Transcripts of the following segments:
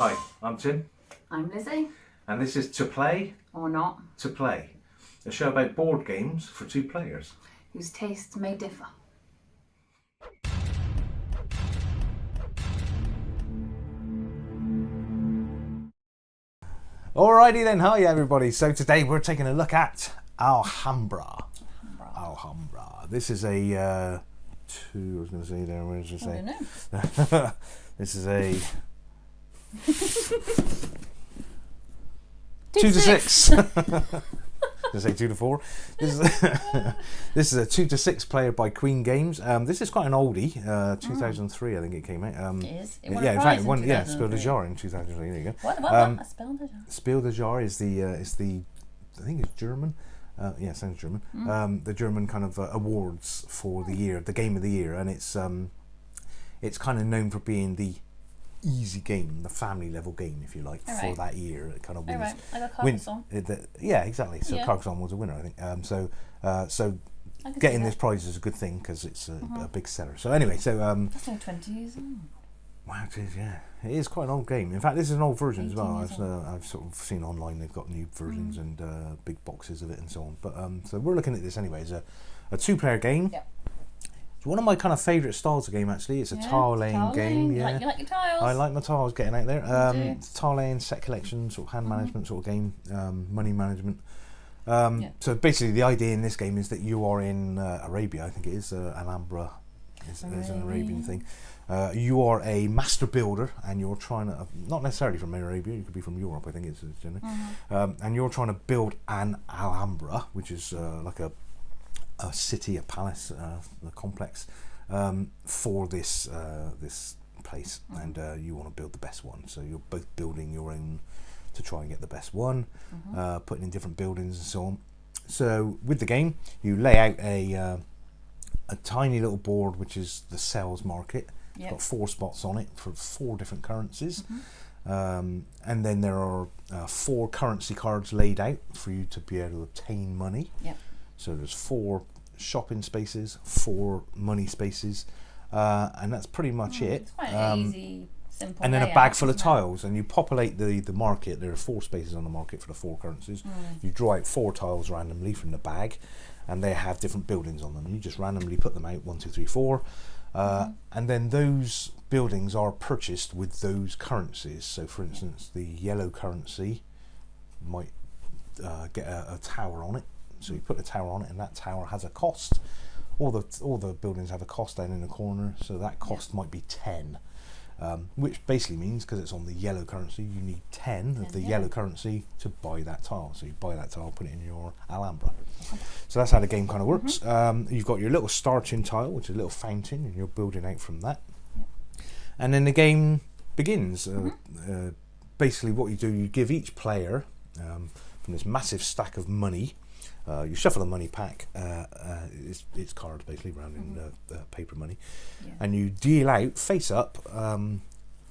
Hi, I'm Tim. I'm Lizzie. And this is To Play Or Not. To Play, a show about board games for two players. Whose tastes may differ. Alrighty then, hi everybody. So today we're taking a look at Alhambra. This is a I was going to say there, where did I say? I don't know. This is a 2 2 to to 6. I say 2 to 4. This is a 2 to 6 player by Queen Games. This is quite an oldie. 2003, I think it came out. It is. It Yeah, in fact, it won. Yeah, Spiel des Jahres in 2003. There you go. What? A Spiel des Jahres? Spiel des Jahres is the I think it's German. Yeah, it sounds German. The German kind of awards for the year, the game of the year, and it's kind of known for being the easy game, the family level game, if you like, for that year. It kind of wins. Right. Like a Carcassonne. Yeah, exactly. So Yeah. Carcassonne was a winner, I think. So getting this prize is a good thing because it's a big seller. So anyway, so That's only 20 years old. wow, it is, yeah. It is quite an old game. In fact, this is an old version as well. 18 years I've sort of seen online they've got new versions and big boxes of it and so on. But so we're looking at this anyway as a 2-player game. Yep. It's one of my kind of favourite styles of game actually. It's a tile laying game. Yeah, You like your tiles. I like my tiles getting out there. do. It's tile laying, set collection, sort of hand management sort of game, money management. So basically the idea in this game is that you are in Arabia, I think it is, Alhambra is an Arabian thing. You are a master builder and you're trying to, not necessarily from Arabia, you could be from Europe, I think it's generally, and you're trying to build an Alhambra, which is like a city, a palace, a complex for this place, and you want to build the best one. So you're both building your own to try and get the best one, putting in different buildings and so on. So with the game, you lay out a tiny little board, which is the sales market. It's got 4 spots on it for 4 different currencies. And then there are 4 currency cards laid out for you to be able to obtain money. So there's 4 shopping spaces, 4 money spaces, and that's pretty much it. It's quite an easy, simple and then a layout, bag full of isn't it? tiles, and you populate the market. There are 4 spaces on the market for the 4 currencies. You draw out 4 tiles randomly from the bag, and they have different buildings on them. You just randomly put them out, 1, 2, 3, 4, and then those buildings are purchased with those currencies. So for instance, the yellow currency might get a tower on it. So you put a tower on it, and that tower has a cost. All the buildings have a cost down in the corner, so that cost might be 10, which basically means, because it's on the yellow currency, you need 10 of the yellow currency to buy that tile. So you buy that tile, put it in your Alhambra. So that's how the game kind of works. You've got your little starting tile, which is a little fountain, and you're building out from that. And then the game begins. Basically what you do, you give each player from this massive stack of money. You shuffle a money pack, it's cards basically, round in paper money, and you deal out face up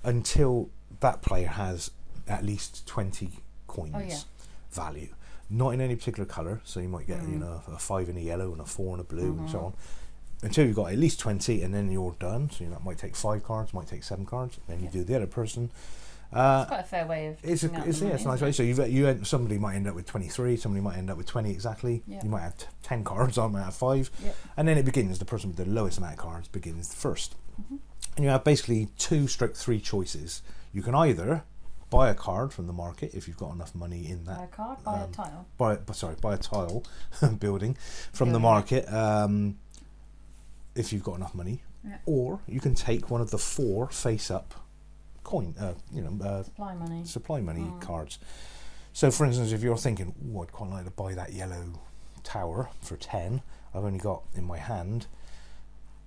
until that player has at least 20 coins value, not in any particular colour. So you might get a 5 in a yellow and a 4 in a blue and so on, until you've got at least 20, and then you're done. So that might take 5 cards, might take 7 cards, then you do the other person. It's quite a fair way of it's a nice way. So somebody might end up with 23, somebody might end up with 20 exactly. You might have 10 cards, I might have 5, and then it begins. The person with the lowest amount of cards begins first, and you have basically 2/3 choices. You can either buy a card from the market if you've got enough money in that. Buy a card, buy a tile. Buy a tile building from the market if you've got enough money, or you can take one of the 4 face up coin, supply money cards. So for instance, if you're thinking, oh, I'd quite like to buy that yellow tower for 10, I've only got in my hand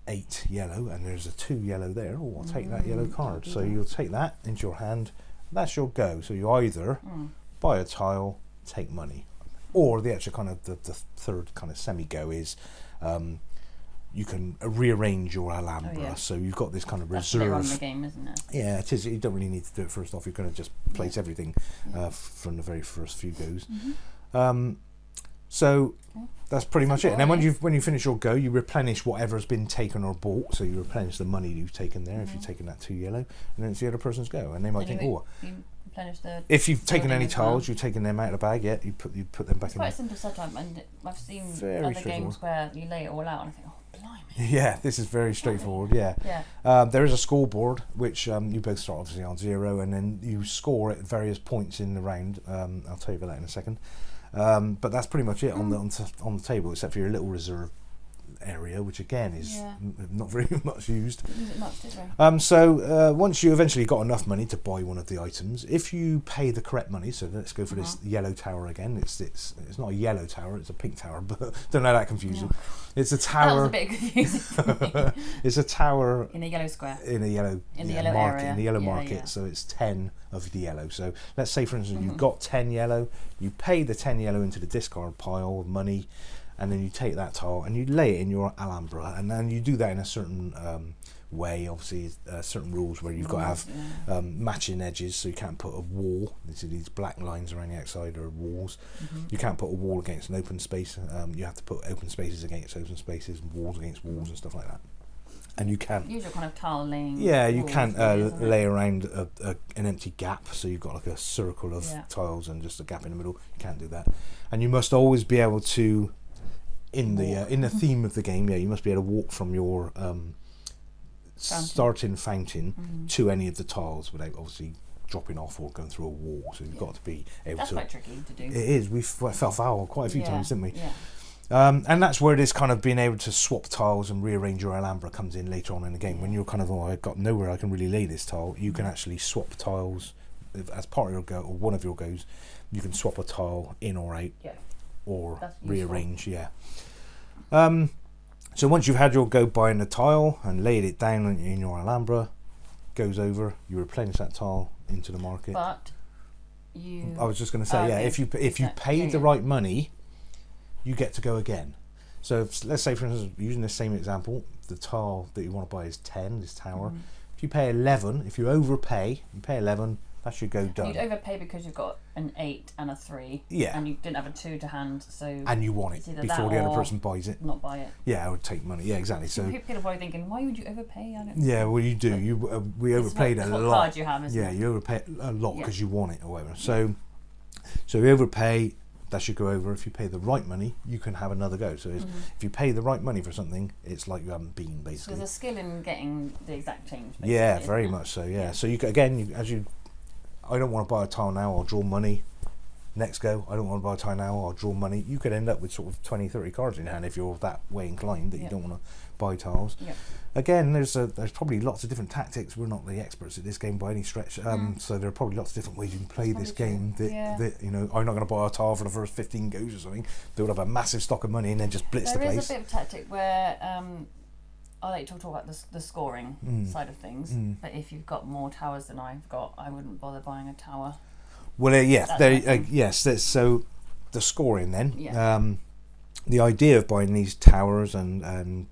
8 yellow, and there's a 2 yellow there. Oh, I'll take that yellow card. So you'll take that into your hand. That's your go. So you either buy a tile, take money, or the actual kind of the third kind of semi go is you can rearrange your Alhambra. So you've got this kind of reserve. That's the game, isn't it? Yeah, it is. You don't really need to do it first off. You're going to just place everything from the very first few goes. So that's pretty much it. And then Simple, when you finish your go, you replenish whatever's been taken or bought. So you replenish the money you've taken there if you've taken that 2 yellow, and then it's the other person's go. And they might think, oh, You replenish the if you've taken building any as well. tiles, you've taken them out of the bag. Yeah, you put them back It's in. quite a simple setup, and I've seen Very other straightforward. games where you lay it all out, and I think, oh, blimey. Yeah, this is very straightforward. Yeah. Yeah. There is a scoreboard which you both start obviously on 0, and then you score at various points in the round. I'll tell you about that in a second. But that's pretty much it on the table, except for your little reserve area, which again is not very much used. Didn't use it much, did we? So once you eventually got enough money to buy one of the items, if you pay the correct money, so let's go for this yellow tower again. It's not a yellow tower, it's a pink tower, but don't let that confuse you. It's a tower. That was a bit confusing for me. It's a tower In a yellow square. in a yellow yellow market, area. in the yellow Yeah, market. yeah. So it's 10 of the yellow. So let's say, for instance, you've got 10 yellow. You pay the 10 yellow into the discard pile of money, and then you take that tile and you lay it in your Alhambra, and then you do that in a certain way. Obviously, certain rules where you've got to have matching edges, so you can't put a wall. These black lines around the outside are walls. You can't put a wall against an open space. You have to put open spaces against open spaces, and walls against walls, and stuff like that. And you can't. Usual kind of tile laying. Yeah, you rules, can't really, isn't it? lay around an empty gap, so you've got like a circle of Yeah. tiles and just a gap in the middle. You can't do that, and you must always be able to, in the theme of the game, you must be able to walk from your starting fountain to any of the tiles without obviously dropping off or going through a wall. So you've got to be able That's to. quite tricky to do. It is. We fell foul quite a few times, didn't we? Yeah. And that's where this kind of being able to swap tiles and rearrange your Alhambra comes in later on in the game. When you're kind of, I've got nowhere I can really lay this tile, you can actually swap tiles as part of your go, or one of your goes. You can swap a tile in or out, or That's useful. rearrange. Yeah. So once you've had your go buying the tile and laid it down in your Alhambra, goes over, you replenish that tile into the market. But you. I was just going to say, if you pay the right money, you get to go again. So let's say, for instance, using the same example, the tile that you want to buy is 10, this tower. If you pay 11, if you overpay, you pay 11, that's your go done. You'd overpay because you've got an 8 and a 3. Yeah. And you didn't have a 2 to hand, so. And you want it's it either before that the other or person buys it. Not buy it. Yeah, I would take money. Yeah, exactly. So People are probably thinking, why would you overpay? I don't. yeah, well, you do. We overpaid it's a what lot. card you have, isn't Yeah, it? you overpay a lot Yeah. because you want it or whatever. So you overpay. That should go over. If you pay the right money, you can have another go. So if you pay the right money for something, it's like you haven't been, So basically. there's a skill in getting the exact change. Basically, Yeah, isn't very it? much so. Yeah. So you I don't want to buy a tile now. I'll draw money. Next go, I don't want to buy a tile now. I'll draw money. You could end up with sort of 20, 30 cards in hand if you're that way inclined that you don't want to buy tiles. Yeah. Again, there's probably lots of different tactics. We're not the experts at this game by any stretch, so there are probably lots of different ways you can play this game. That I'm not going to buy a tile for the first 15 goes or something. Build up a massive stock of money and then just blitz the There place. is a bit of tactic where I like to talk about the scoring side of things. But if you've got more towers than I've got, I wouldn't bother buying a tower. Well, yes, That's my thing. yes. So the scoring then. Yeah. The idea of buying these towers and can't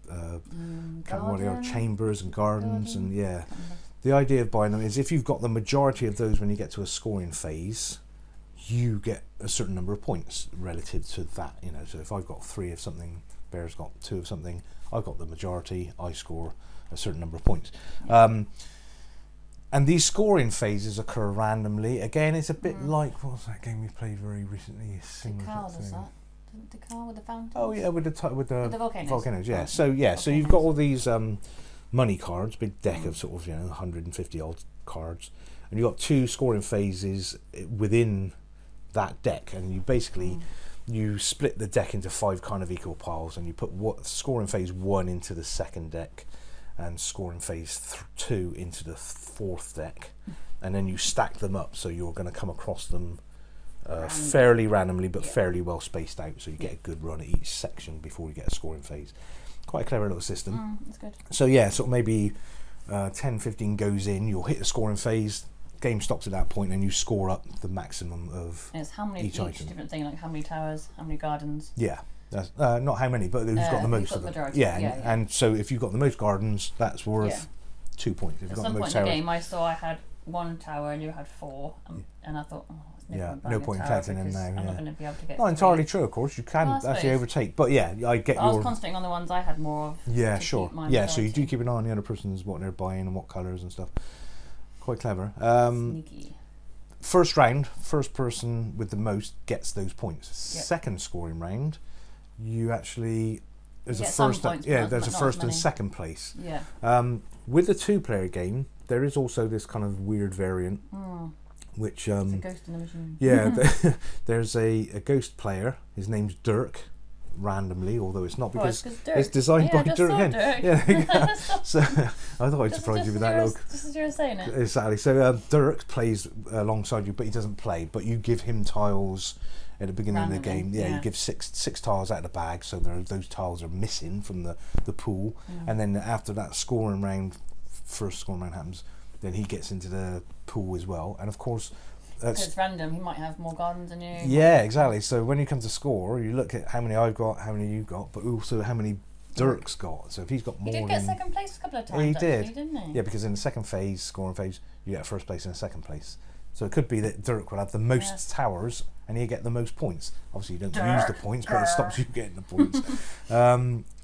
remember what they are, chambers and gardens and the idea of buying them is if you've got the majority of those when you get to a scoring phase, you get a certain number of points relative to that. So if I've got 3 of something, Bear's got 2 of something, I've got the majority, I score a certain number of points. And these scoring phases occur randomly. Again, it's a bit like, what was that game we played very recently? Decal does that. Decal with the fountain? Oh yeah, with the volcanoes. Yeah. So you've got all these money cards, big deck of sort of 150 odd cards, and you've got 2 scoring phases within that deck, and you basically you split the deck into 5 kind of equal piles, and you put scoring phase 1 into the second deck, and scoring phase 2 into the 4th deck, and then you stack them up, so you're going to come across them fairly randomly, but fairly well spaced out, so you get a good run at each section before you get a scoring phase. Quite a clever little system. That's good. So sort of maybe 10, 15 goes in, you'll hit the scoring phase, game stops at that point, and you score up the maximum of And it's how many each each item. different thing, like how many towers, how many gardens. Yeah. That's, not how many, but who's got the most got of the them. majority. Yeah, and so if you've got the most gardens, that's worth 2 points. If At you've got some the point most in the towers, game, I saw I had one tower and you had 4, and I thought, oh, it's never no point in collecting them now. I'm not going to be able to get. Not entirely true, of course. You can actually overtake, but yeah, I get I was concentrating on the ones I had more of. Yeah, sure. Yeah, so you do keep an eye on the other person's what they're buying and what colours and stuff. Quite clever. Sneaky. First round, first person with the most gets those points. Yep. Second scoring round, you actually there's You a get some first points, yeah but there's a not first as and many. second place. Yeah. With the 2-player game, there is also this kind of weird variant, which It's a ghost in the machine. yeah, there's a ghost player. His name's Dirk. Randomly, although it's not because it's designed by Dirk. Yeah, so I thought I'd surprise you with that. Just as you were saying it. Exactly. So Dirk plays alongside you, but he doesn't play. But you give him tiles at the beginning of the game. Yeah, you give six tiles out of the bag, so those tiles are missing from the pool. And then after that scoring round, first scoring round happens, then he gets into the pool as well. And of course, it's random. He might have more gardens than you. Yeah, exactly. So when you come to score, you look at how many I've got, how many you've got, but also how many Dirk's got. So if he's got more, He did get second place a couple of times. He actually, did, didn't he? Yeah, because in the second phase, scoring phase, you get a first place and a second place. So it could be that Dirk will have the most towers and he'll get the most points. Obviously, you don't use the points, but it stops you getting the points.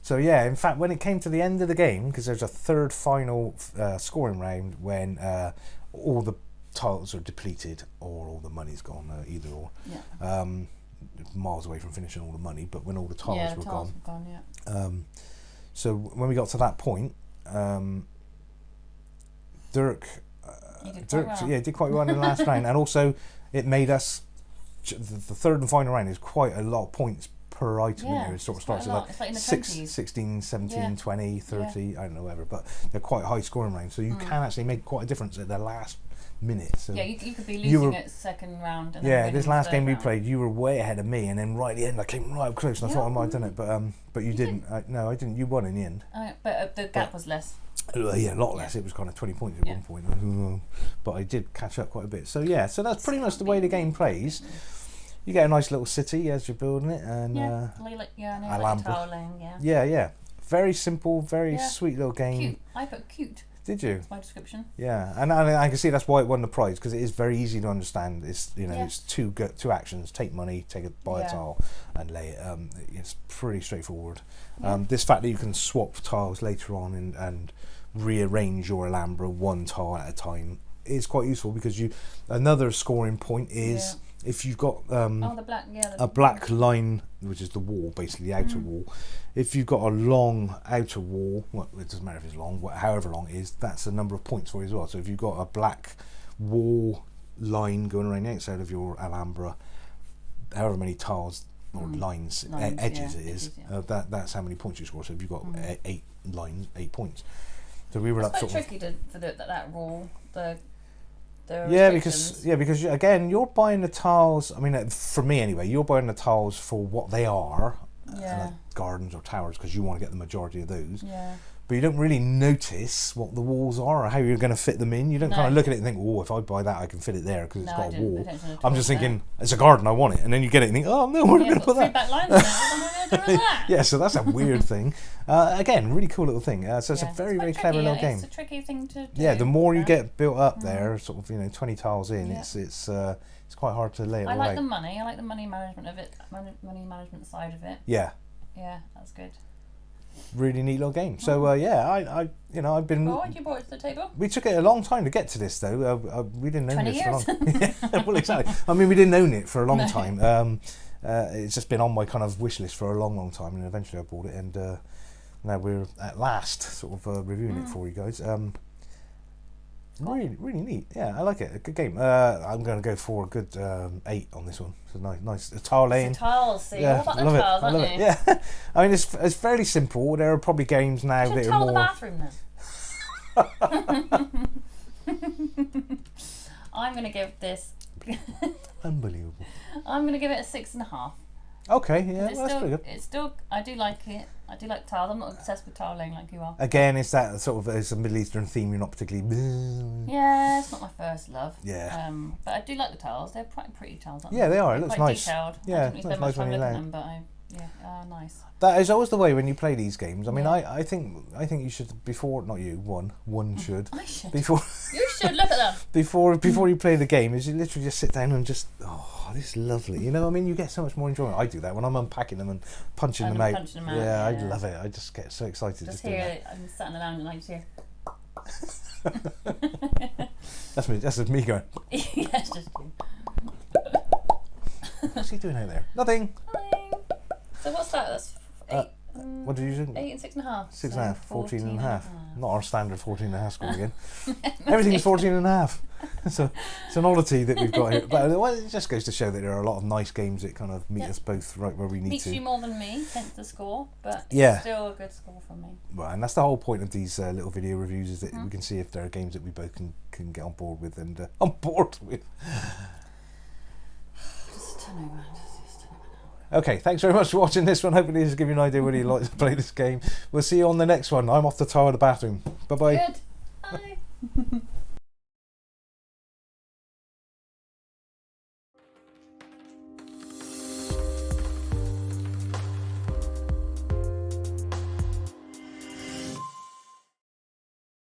So yeah, in fact, when it came to the end of the game, because there's a third final scoring round when all the tiles are depleted or all the money's gone, either or. Yeah. Miles away from finishing all the money, but when all the tiles were gone. Yeah. So when we got to that point, Dirk did quite well in the last round, and also it made us the third and final round is quite a lot of points per item. Yeah, it sort of starts at like in the 16, 17, 20, 30, I don't know, whatever, but they're quite high scoring rounds, so you can actually make quite a difference at the last minute. So yeah, you could be losing at second round. And yeah, this last game we played, you were way ahead of me, and then right at the end I came right up close, and I thought I might have done it, but you didn't. No, I didn't. You won in the end. But the gap was less. Yeah, a lot less. It was kind of 20 points at one point, but I did catch up quite a bit. So yeah, so that's pretty much the way the game plays. You get a nice little city as you're building it, and Alhambra. Yeah. Very simple, very sweet little game. Cute. I put cute. Did you? That's my description. Yeah, and I can see that's why it won the prize, because it is very easy to understand. It's it's two actions: take money, buy a tile, and lay it. It's pretty straightforward. This fact that you can swap tiles later on and rearrange your Alhambra one tile at a time is quite useful, because another scoring point is if you've got a black line, which is the wall, basically the outer wall. If you've got a long outer wall, well, it doesn't matter if it's long, however long it is, that's a number of points for you as well. So if you've got a black wall line going around the outside of your Alhambra, however many tiles or lines edges it is, that's how many points you score. So if you've got 8 lines, 8 points. So we were it's up quite tricky for that rule. Because again, you're buying the tiles. I mean, for me anyway, you're buying the tiles for what they are, like gardens or towers, because you want to get the majority of those. Yeah. But you don't really notice what the walls are or how you're going to fit them in. You don't kind of look at it and think, "Oh, if I buy that, I can fit it there because it's got a wall." I'm just thinking, it's a garden, I want it, and then you get it and think, "Oh no, we're going to put that." Back lines now. What am I going to do with that? Yeah, so that's a weird thing. Again, really cool little thing. So it's a very, very clever little game. It's a tricky thing to do. Yeah, the more you get built up there, sort of 20 tiles in, it's quite hard to lay it I all like out. the money. I like the money management of it. Money management side of it. Yeah. Yeah, that's good. Really neat little game. So I've been. Why did you brought it to the table? We took it a long time to get to this, though. We didn't own 20 this years. for long. Well, exactly. I mean, we didn't own it for a long time. It's just been on my kind of wish list for a long, long time, and eventually I bought it, and now we're at last sort of reviewing it for you guys. Really, really neat. Yeah, I like it. A good game. I'm going to go for a good 8 on this one. So nice tile laying. It's the tiles, see. Yeah, All about I the love tiles, it. I love aren't it. you? Yeah, I mean it's fairly simple. There are probably games now that are Tile the more. bathroom then. I'm going to give this. Unbelievable. I'm going to give it a 6.5. Okay, yeah, It's well, that's still, pretty good. it's still. I do like it. I do like tiles. I'm not obsessed with tiling like you are. Again, it's that sort of it's a Middle Eastern theme. You're not particularly. Yeah, it's not my first love. Yeah. But I do like the tiles. They're quite pretty tiles, aren't Yeah, they are. It They're looks quite nice. Detailed. Yeah, I it didn't looks spend nice much when time you looking lay at them, but nice. That is always the way when you play these games. I mean, Yeah. I think you should one should I should. before You should look at them. before you play the game is you literally just sit down and just, oh, this is lovely. You know what I mean? You get so much more enjoyment. I do that when I'm unpacking them and punching them out. Yeah, I love it. I just get so excited. Just hear, I'm sat in the lounge and I just hear. That's me. That's just me going. Yeah, it's just you. What's he doing out there? Nothing. So what's that? That's 8. What did you do? 8 and 6.5. 6.5, 14.5. Not our standard 14.5 score again. Everything's 14.5. So it's an oddity that we've got here. But it just goes to show that there are a lot of nice games that kind of meet us both right where we need Beats to. you more than me, hence the score, but Yeah. still a good score from me. Well, and that's the whole point of these little video reviews, is that we can see if there are games that we both can get on board with and on board with. Just turn over. Just turn over now. Okay, thanks very much for watching this one. Hopefully this has given you an idea whether you'd like to play this game. We'll see you on the next one. I'm off to tile the bathroom. Bye bye. Good. Bye.